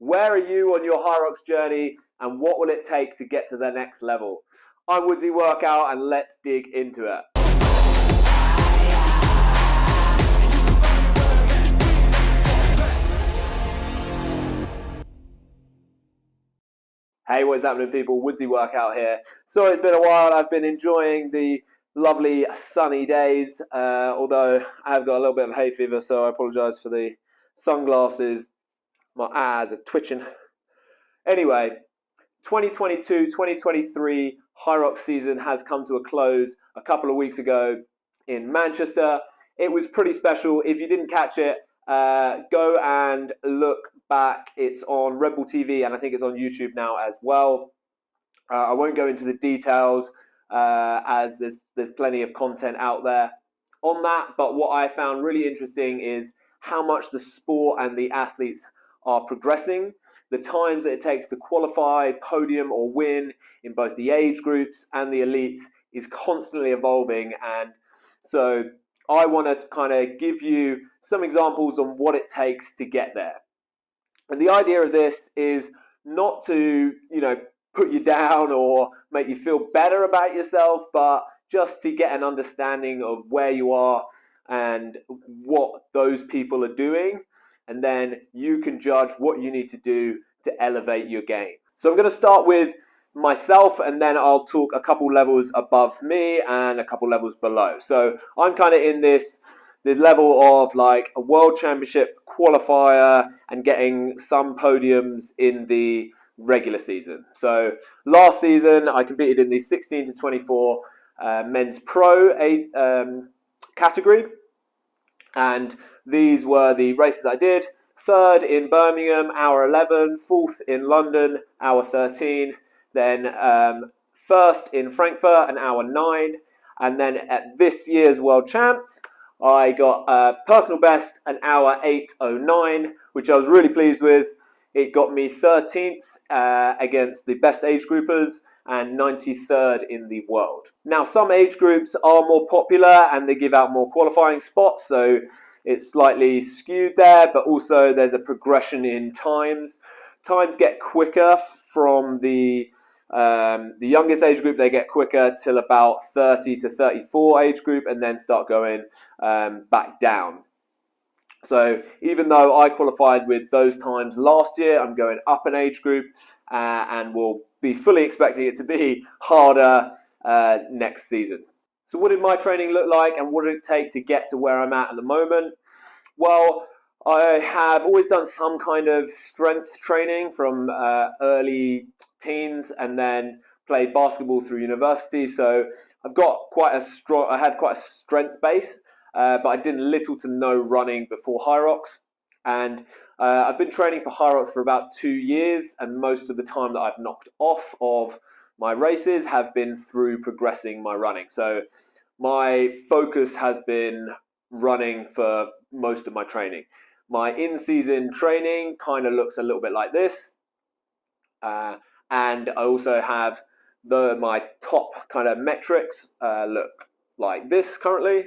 Where are you on your Hyrox journey, and what will it take to get to the next level? I'm Woodsy Workout, and let's dig into it. Hey, what's happening, people? Woodsy Workout here. So it's been a while. I've been enjoying the lovely sunny days, although I've got a little bit of hay fever, so I apologise for the sunglasses. My eyes are twitching. Anyway, 2022-2023 Hyrox season has come to a close a couple of weeks ago in Manchester. It was pretty special. If you didn't catch it, go and look back. It's on Red Bull TV, and I think it's on YouTube now as well. I won't go into the details as there's plenty of content out there on that. But what I found really interesting is how much the sport and the athletes are progressing. The times that it takes to qualify, podium or win in both the age groups and the elites is constantly evolving. And so I want to kind of give you some examples on what it takes to get there. And the idea of this is not to, put you down or make you feel better about yourself, but just to get an understanding of where you are and what those people are doing. And then you can judge what you need to do to elevate your game. So I'm going to start with myself, and then I'll talk a couple levels above me and a couple levels below. So I'm kind of in this level of like a world championship qualifier and getting some podiums in the regular season. So last season I competed in the 16 to 24 men's pro category, and these were the races I did. Third in Birmingham, hour 11. Fourth in London, hour 13. Then first in Frankfurt, an hour 9. And then at this year's World Champs, I got a personal best, an hour 8:09, which I was really pleased with. It got me 13th against the best age groupers and 93rd in the world. Now, some age groups are more popular and they give out more qualifying spots, so it's slightly skewed there, but also there's a progression in times. Times get quicker from the youngest age group. They get quicker till about 30 to 34 age group, and then start going back down. So even though I qualified with those times last year, I'm going up an age group and will be fully expecting it to be harder next season. So what did my training look like, and what did it take to get to where I'm at the moment? Well, I have always done some kind of strength training from early teens, and then played basketball through university. So I've got I had quite a strength base, but I did little to no running before Hyrox. And I've been training for Hyrox for about 2 years, and most of the time that I've knocked off of my races have been through progressing my running. So my focus has been running for most of my training. My in-season training kind of looks a little bit like this. And I also have my top kind of metrics look like this currently.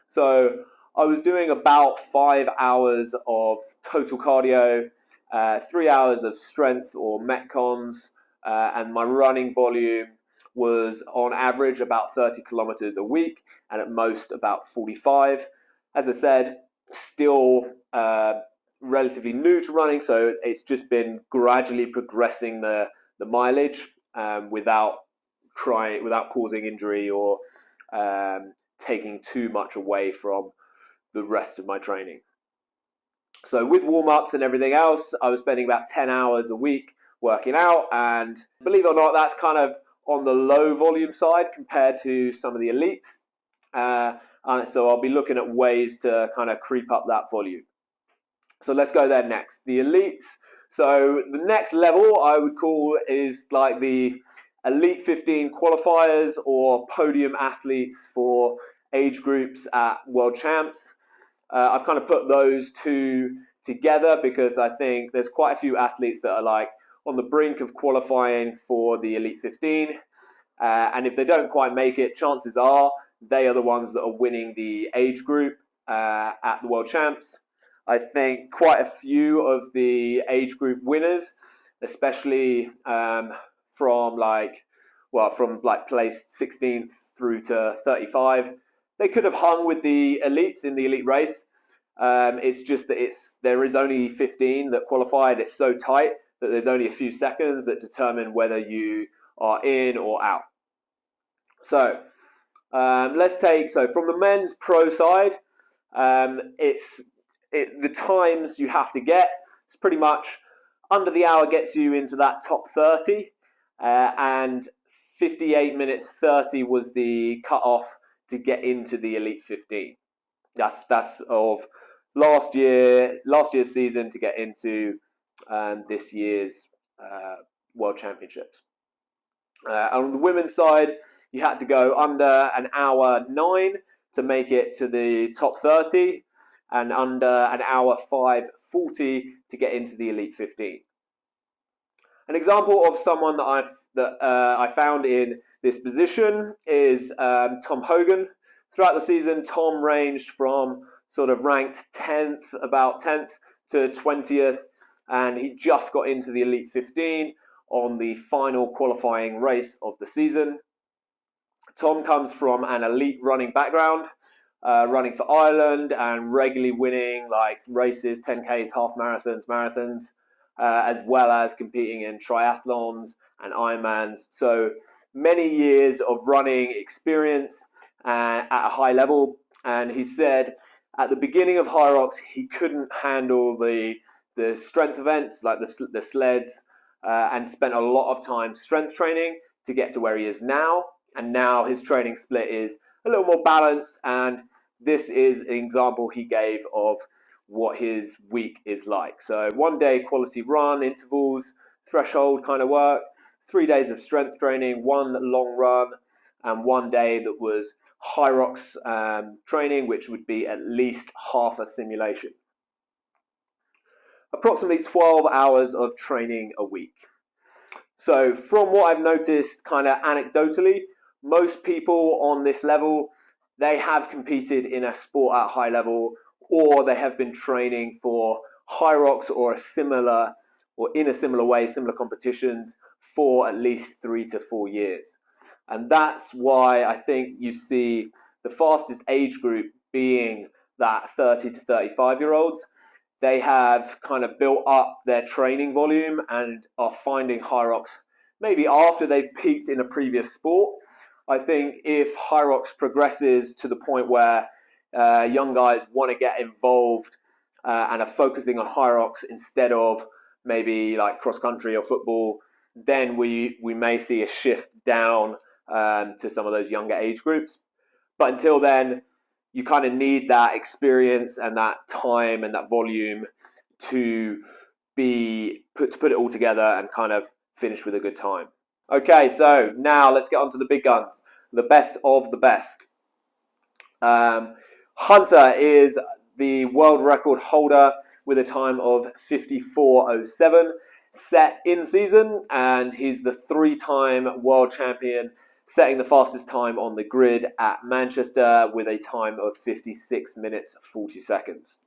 So I was doing about 5 hours of total cardio, 3 hours of strength or metcons, and my running volume was on average about 30 kilometers a week, and at most about 45. As I said, still relatively new to running, so it's just been gradually progressing the mileage without causing injury or taking too much away from the rest of my training. So with warm-ups and everything else, I was spending about 10 hours a week working out, and believe it or not, that's kind of on the low volume side compared to some of the elites. So I'll be looking at ways to kind of creep up that volume. So let's go there next. The elites. So the next level I would call is like the Elite 15 qualifiers or podium athletes for age groups at World Champs. I've kind of put those two together because I think there's quite a few athletes that are like on the brink of qualifying for the Elite 15. And if they don't quite make it, chances are they are the ones that are winning the age group at the World Champs. I think quite a few of the age group winners, especially from place 16th through to 35, they could have hung with the elites in the elite race. It's just that there is only 15 that qualified. It's so tight that there's only a few seconds that determine whether you are in or out. So from the men's pro side, the times you have to get. It's pretty much under the hour gets you into that top 30, and 58 minutes 30 was the cutoff to get into the elite 15. That's of last year's season to get into this year's World Championships. On the women's side, you had to go under an hour 9 to make it to the top 30, and under an hour 5:40 to get into the elite 15. An example of someone that I found in this position is Tom Hogan. Throughout the season, Tom ranged from sort of ranked 10th, about 10th to 20th, and he just got into the elite 15 on the final qualifying race of the season. Tom comes from an elite running background, running for Ireland and regularly winning like races, 10Ks, half marathons, as well as competing in triathlons and Ironmans. So many years of running experience at a high level. And he said at the beginning of Hyrox, he couldn't handle the strength events like the sleds, and spent a lot of time strength training to get to where he is now. And now his training split is a little more balanced, and this is an example he gave of what his week is like. So 1 day quality run, intervals, threshold kind of work, 3 days of strength training, 1 long run, and 1 day that was Hyrox training, which would be at least half a simulation. Approximately 12 hours of training a week. So from what I've noticed kind of anecdotally, most people on this level, they have competed in a sport at high level, or they have been training for Hyrox or in a similar way, similar competitions for at least 3 to 4 years. And that's why I think you see the fastest age group being that 30 to 35-year-olds. They have kind of built up their training volume and are finding Hyrox maybe after they've peaked in a previous sport. I think if Hyrox progresses to the point where young guys want to get involved and are focusing on Hyrox instead of maybe like cross country or football, then we may see a shift down to some of those younger age groups. But until then, you kind of need that experience and that time and that volume to put it all together and kind of finish with a good time. Okay, so now let's get on to the big guns, the best of the best. Hunter is the world record holder with a time of 54:07 set in season, and he's the 3-time world champion, setting the fastest time on the grid at Manchester with a time of 56 minutes 40 seconds.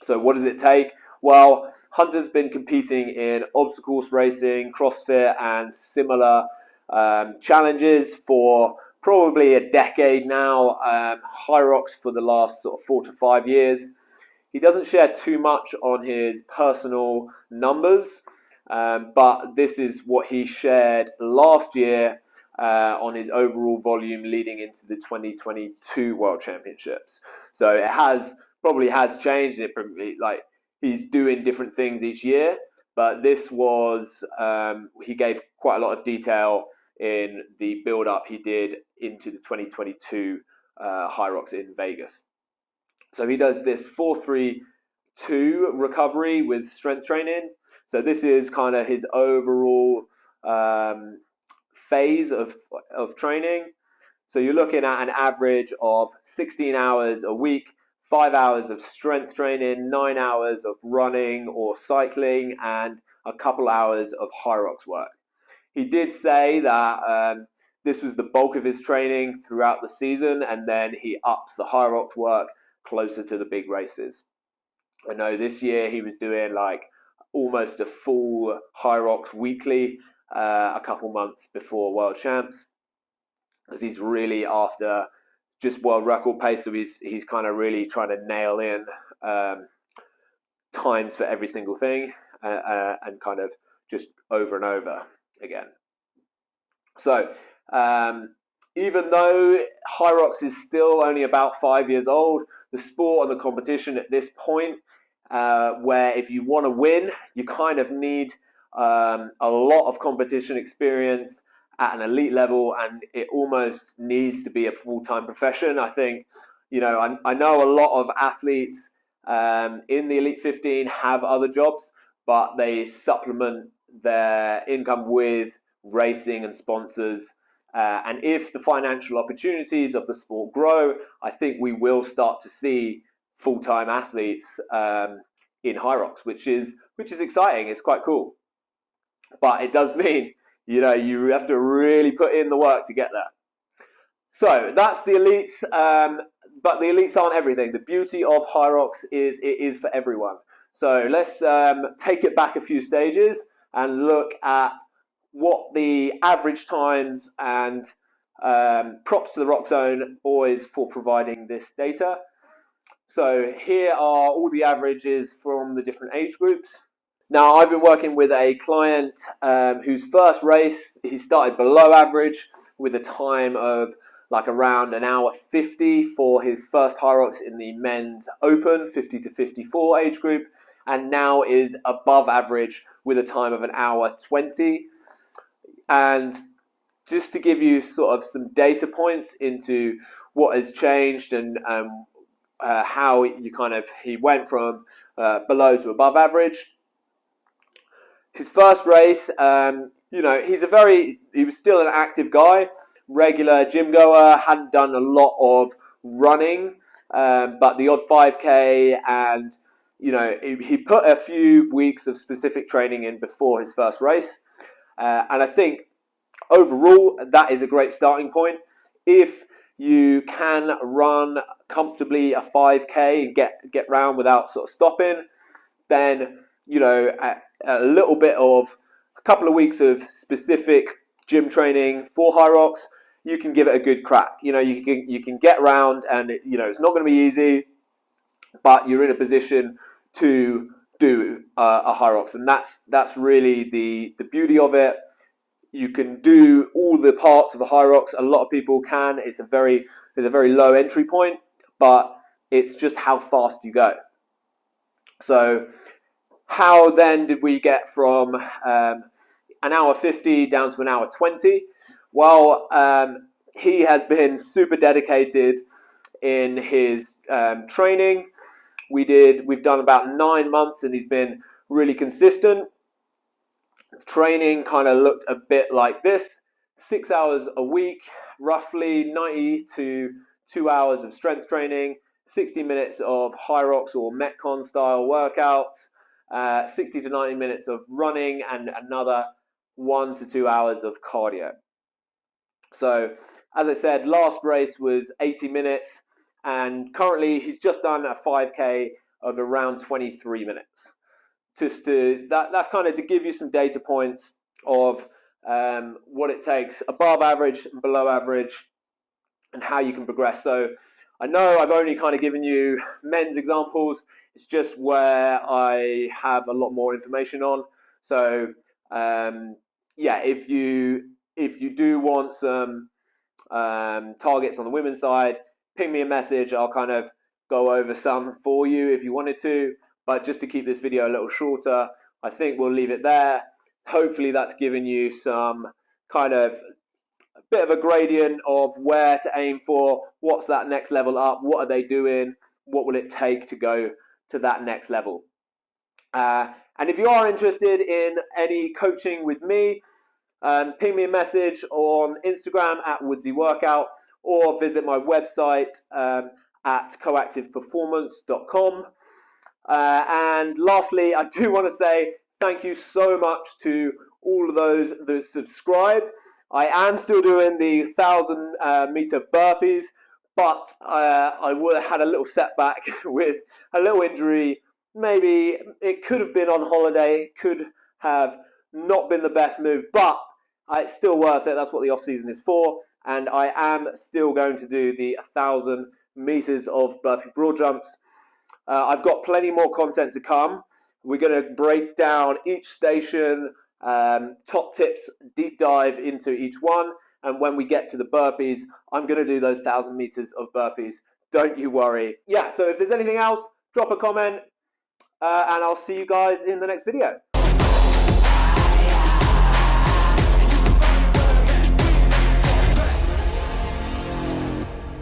So what does it take? Well, Hunter's been competing in obstacles racing, CrossFit, and similar challenges for probably a decade now. Hyrox for the last sort of 4 to 5 years. He doesn't share too much on his personal numbers, but this is what he shared last year on his overall volume leading into the 2022 World Championships. So it probably has changed. He's doing different things each year, but this was, he gave quite a lot of detail in the build-up he did into the 2022 Hyrox in Vegas. So he does this 4-3-2 recovery with strength training. So this is kind of his overall phase of training. So you're looking at an average of 16 hours a week, 5 hours of strength training, 9 hours of running or cycling, and a couple hours of Hyrox work. He did say that this was the bulk of his training throughout the season, and then he ups the Hyrox work closer to the big races. I know this year he was doing like almost a full Hyrox weekly a couple months before World Champs, because he's really after just world record pace. So he's kind of really trying to nail in times for every single thing and kind of just over and over again. So even though Hyrox is still only about 5 years old, the sport and the competition at this point, where if you want to win, you kind of need a lot of competition experience at an elite level, and it almost needs to be a full-time profession. I think, I know a lot of athletes in the Elite 15 have other jobs, but they supplement their income with racing and sponsors. And if the financial opportunities of the sport grow, I think we will start to see full-time athletes in Hyrox, which is exciting. It's quite cool, but it does mean you have to really put in the work to get there. So that's the elites, but the elites aren't everything. The beauty of Hyrox is it is for everyone. So let's take it back a few stages and look at what the average times, and props to the Rock Zone boys for providing this data. So here are all the averages from the different age groups. Now, I've been working with a client whose first race, he started below average with a time of like around an hour 50 for his first Hyrox in the men's open, 50 to 54 age group, and now is above average with a time of an hour 20. And just to give you sort of some data points into what has changed and how he went from below to above average. His first race, he was still an active guy, regular gym goer, hadn't done a lot of running, but the odd 5K, and he put a few weeks of specific training in before his first race. And I think overall that is a great starting point. If you can run comfortably a 5K and get round without sort of stopping, then a couple of weeks of specific gym training for Hyrox, you can give it a good crack. You can get round, and it's not going to be easy, but you're in a position to do a Hyrox, and that's really the beauty of it. You can do all the parts of a Hyrox. A lot of people can. It's a very low entry point, but it's just how fast you go. So how then did we get from an hour 50 down to an hour 20? Well, he has been super dedicated in his training. We've done about 9 months, and he's been really consistent. Training kind of looked a bit like this: 6 hours a week, roughly 90 to 2 hours of strength training, 60 minutes of Hyrox or Metcon style workouts, 60 to 90 minutes of running, and another 1 to 2 hours of cardio. So, as I said, last race was 80 minutes, and currently he's just done a 5K of around 23 minutes. That's kind of to give you some data points of what it takes above average and below average, and how you can progress. So I know I've only kind of given you men's examples. It's just where I have a lot more information on. So if you do want some targets on the women's side, ping me a message. I'll kind of go over some for you if you wanted to. But just to keep this video a little shorter, I think we'll leave it there. Hopefully that's given you some kind of a bit of a gradient of where to aim for, what's that next level up, what are they doing, what will it take to go to that next level. And if you are interested in any coaching with me, ping me a message on Instagram at Woodsy Workout, or visit my website at coactiveperformance.com. And lastly, I do want to say thank you so much to all of those that subscribed. I am still doing the 1,000 meter burpees, but I had a little setback with a little injury maybe it could have been on holiday, it could have not been the best move, but it's still worth it. That's what the off season is for, and I am still going to do the 1,000 meters of burpee broad jumps. I've got plenty more content to come. We're going to break down each station, top tips, deep dive into each one. And when we get to the burpees, I'm going to do those 1,000 meters of burpees. Don't you worry. Yeah, so if there's anything else, drop a comment, and I'll see you guys in the next video.